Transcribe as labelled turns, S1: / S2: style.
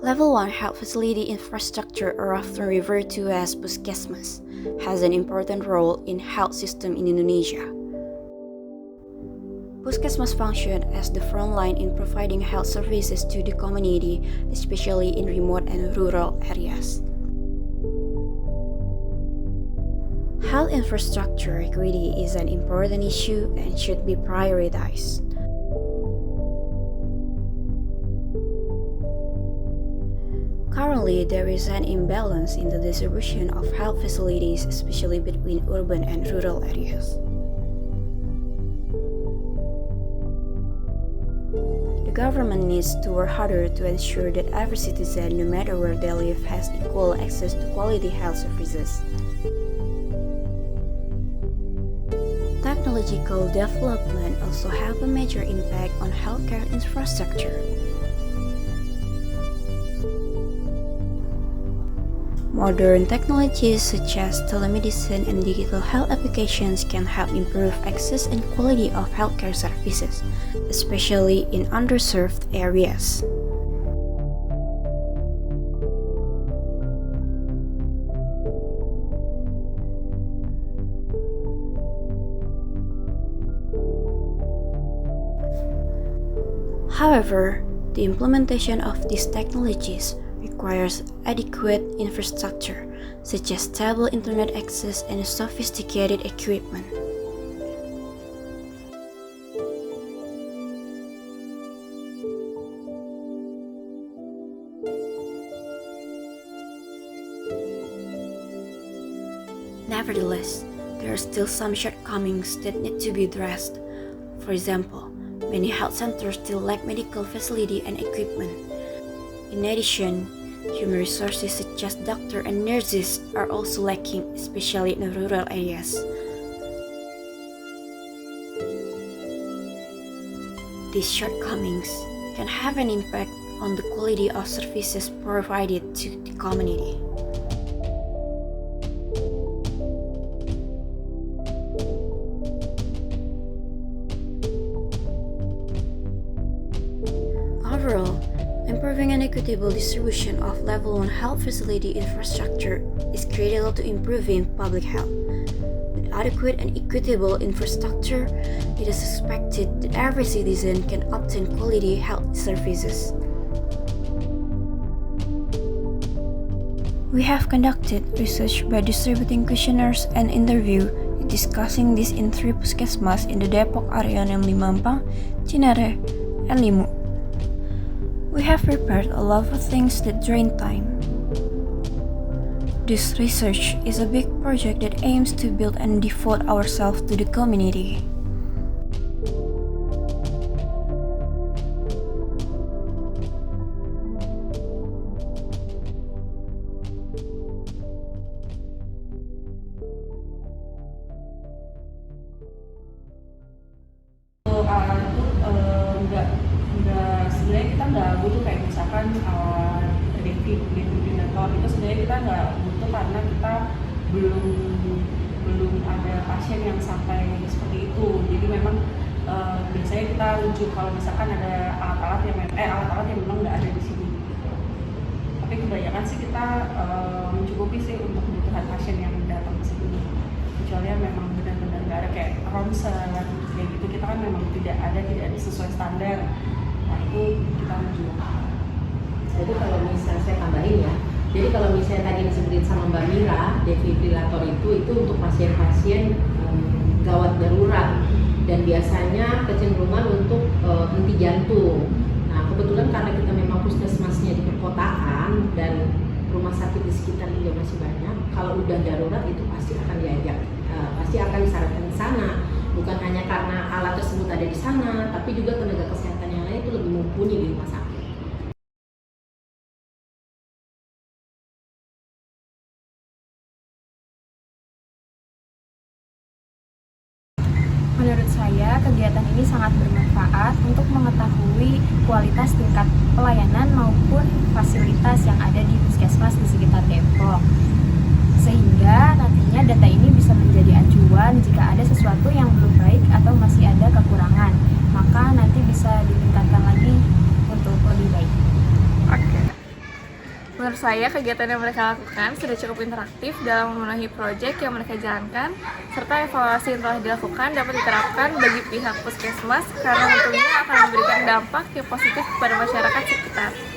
S1: Level 1 health facility infrastructure, or often referred to as Puskesmas, has an important role in health system in Indonesia. Puskesmas function as the front line in providing health services to the community, especially in remote and rural areas. Health infrastructure equity is an important issue and should be prioritized. Currently, there is an imbalance in the distribution of health facilities, especially between urban and rural areas. The government needs to work harder to ensure that every citizen, no matter where they live, has equal access to quality health services. Technological development also have a major impact on healthcare infrastructure. Modern technologies such as telemedicine and digital health applications can help improve access and quality of healthcare services, especially in underserved areas. However, the implementation of these technologies requires adequate infrastructure, such as stable internet access and sophisticated equipment. Nevertheless, there are still some shortcomings that need to be addressed. For example, many health centers still lack medical facility and equipment. In addition, human resources such as doctors and nurses are also lacking, especially in rural areas. These shortcomings can have an impact on the quality of services provided to the community. Overall, improving an equitable distribution of level 1 health facility infrastructure is critical to improving public health. With adequate and equitable infrastructure, it is expected that every citizen can obtain quality health services. We have conducted research by distributing questionnaires and interview discussing this in 3 puskesmas in the Depok area, namely Mampang, Cinere, and Limu. We have prepared a lot of things that drain time. This research is a big project that aims to build and devote ourselves to the community.
S2: Sebenarnya kita nggak butuh kayak misalkan defibrilator itu sebenarnya kita nggak butuh karena kita belum ada pasien yang sampai seperti itu. Jadi memang biasanya kita rujuk kalau misalkan ada alat-alat yang memang nggak ada di sini. Tapi kebanyakan sih kita mencukupi sih untuk kebutuhan pasien yang datang ke sini. Kecuali yang memang benar-benar nggak ada kayak ronsen kayak gitu, kita kan memang tidak ada sesuai standar. Nah itu kita rujuk.
S3: Jadi kalau misalnya saya tambahin ya, jadi kalau misalnya tadi disebutin sama Mbak Mira, defibrilator itu untuk pasien-pasien gawat darurat dan biasanya kecenderungan untuk henti jantung. Nah kebetulan karena kita memang puskesmasnya di perkotaan dan rumah sakit di sekitar juga masih banyak, kalau udah darurat itu pasti akan disarankan di sana. Bukan hanya karena alat tersebut ada di sana, tapi juga tenaga kesehatan yang lain itu lebih mumpuni di rumah sakit.
S4: Menurut saya, kegiatan ini sangat bermanfaat untuk mengetahui kualitas tingkat pelayanan maupun fasilitas yang ada di puskesmas di sekitar Depok. Sehingga nantinya data ini bisa menjadi acuan jika ada sesuatu yang belum baik atau masih ada kekurangan. Maka nanti bisa ditingkatkan lagi untuk lebih baik.
S5: Oke. saya, kegiatan yang mereka lakukan sudah cukup interaktif dalam memenuhi proyek yang mereka jalankan, serta evaluasi yang telah dilakukan dapat diterapkan bagi pihak puskesmas karena tentunya akan memberikan dampak yang positif kepada masyarakat sekitar.